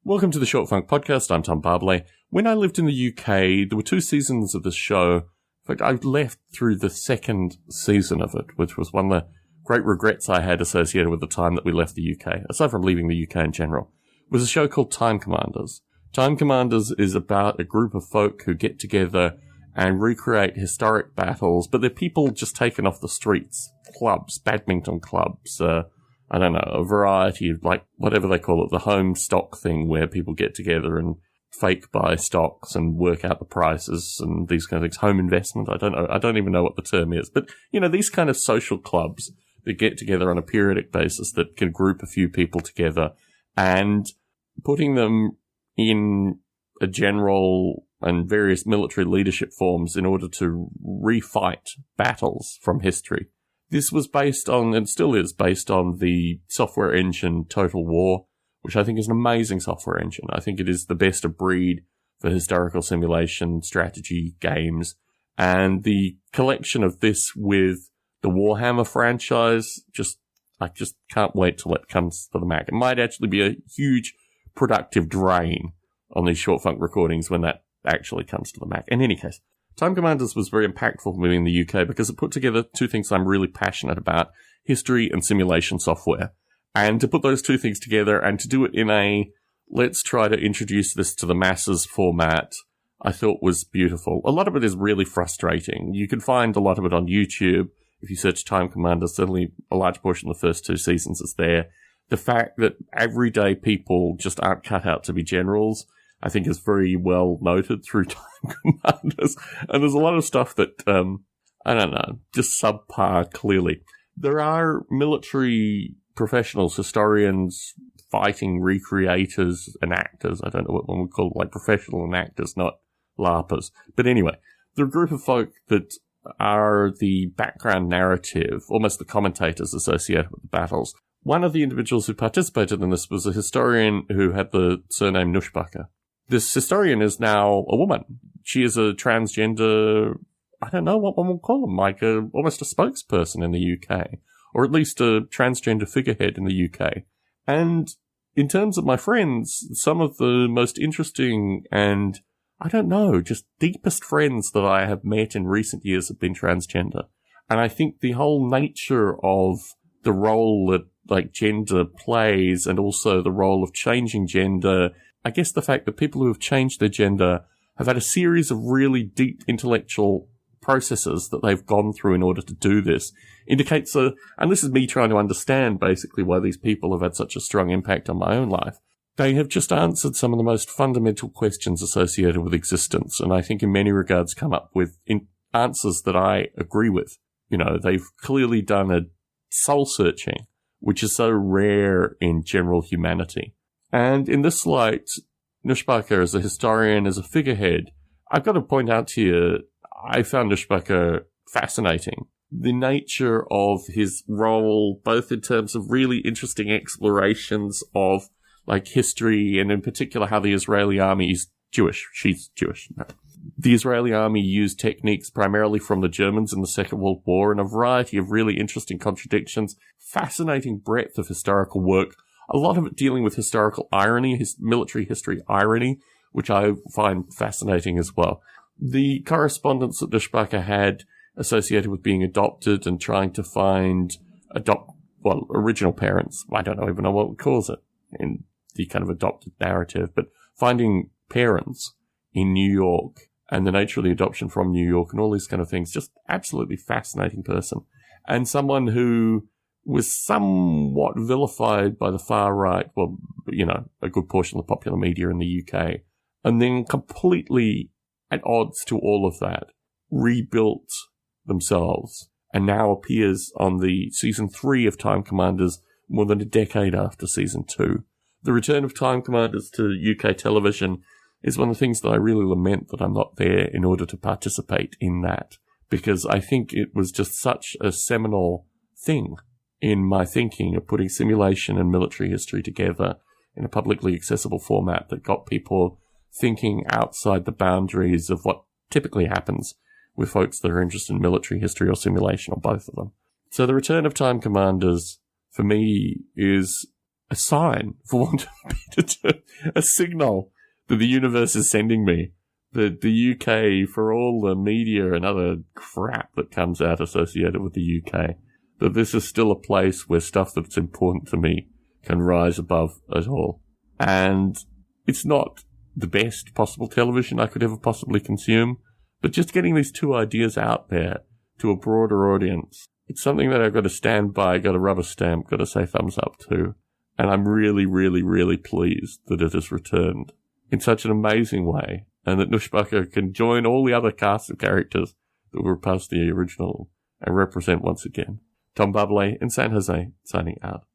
Welcome to the Short Funk Podcast. I'm Tom Barbley. When I lived in the UK, there were 2 seasons of this show. In fact, I left through the second season of it, which was one of the great regrets I had associated with the time that we left the UK, aside from leaving the UK in general. It was a show called Time Commanders. Time Commanders is about a group of folk who get together and recreate historic battles, but they're people just taken off the streets. Clubs, badminton clubs, I don't know, a variety of, like, whatever they call it, the home stock thing where people get together and fake buy stocks and work out the prices and these kind of things. Home investment, I don't know. I don't even know what the term is. But, you know, these kind of social clubs that get together on a periodic basis that can group a few people together and putting them in a general and various military leadership forms in order to refight battles from history. This was based on, and still is based on, the software engine Total War, which I think is an amazing software engine. I think it is the best of breed for historical simulation strategy games. And the collection of this with the Warhammer franchise, I just can't wait till it comes to the Mac. It might actually be a huge productive drain on these Short Funk recordings when that actually comes to the Mac. In any case, Time Commanders was very impactful for me in the UK because it put together 2 things I'm really passionate about, history and simulation software. And to put those 2 things together and to do it in a let's try to introduce this to the masses format, I thought was beautiful. A lot of it is really frustrating. You can find a lot of it on YouTube. If you search Time Commanders, certainly a large portion of the first 2 seasons is there. The fact that everyday people just aren't cut out to be generals, I think is very well noted through Time Commanders. And there's a lot of stuff that, I don't know, just subpar clearly. There are military professionals, historians, fighting recreators and actors. I don't know what one would call it, like professional and actors, not LARPers. But anyway, there are a group of folk that are the background narrative, almost the commentators associated with the battles. One of the individuals who participated in this was a historian who had the surname Nussbacher. This historian is now a woman. She is a transgender, I don't know what one would call them, like almost a spokesperson in the UK, or at least a transgender figurehead in the UK. And in terms of my friends, some of the most interesting and, I don't know, just deepest friends that I have met in recent years have been transgender. And I think the whole nature of the role that, like, gender plays and also the role of changing gender, I guess the fact that people who have changed their gender have had a series of really deep intellectual processes that they've gone through in order to do this indicates and this is me trying to understand basically why these people have had such a strong impact on my own life. They have just answered some of the most fundamental questions associated with existence, and I think in many regards come up with answers that I agree with. You know, they've clearly done a soul searching, which is so rare in general humanity. And in this light, Nussbacher as a historian, as a figurehead, I've got to point out to you, I found Nussbacher fascinating. The nature of his role, both in terms of really interesting explorations of, like, history, and in particular how the Israeli army is Jewish. She's Jewish. No. The Israeli army used techniques primarily from the Germans in the Second World War, and a variety of really interesting contradictions, fascinating breadth of historical work, a lot of it dealing with historical irony, his military history irony, which I find fascinating as well. The correspondence that Nussbacher had associated with being adopted and trying to find original parents. I don't even know what we call it in the kind of adopted narrative, but finding parents in New York and the nature of the adoption from New York and all these kind of things. Just absolutely fascinating person. And someone who was somewhat vilified by the far right, well, you know, a good portion of the popular media in the UK, and then completely at odds to all of that, rebuilt themselves, and now appears on the season 3 of Time Commanders more than a decade after season 2. The return of Time Commanders to UK television is one of the things that I really lament that I'm not there in order to participate in that, because I think it was just such a seminal thing in my thinking of putting simulation and military history together in a publicly accessible format that got people thinking outside the boundaries of what typically happens with folks that are interested in military history or simulation, or both of them. So the return of Time Commanders, for me, is a sign, for want of a better term, a signal that the universe is sending me. That the UK, for all the media and other crap that comes out associated with the UK, that this is still a place where stuff that's important to me can rise above it all. And it's not the best possible television I could ever possibly consume, but just getting these two ideas out there to a broader audience, it's something that I've got to stand by, got to rubber stamp, got to say thumbs up to. And I'm really, really, really pleased that it has returned in such an amazing way, and that Nushbaka can join all the other cast of characters that were past the original and represent once again. Tom Bublé in San Jose, signing out.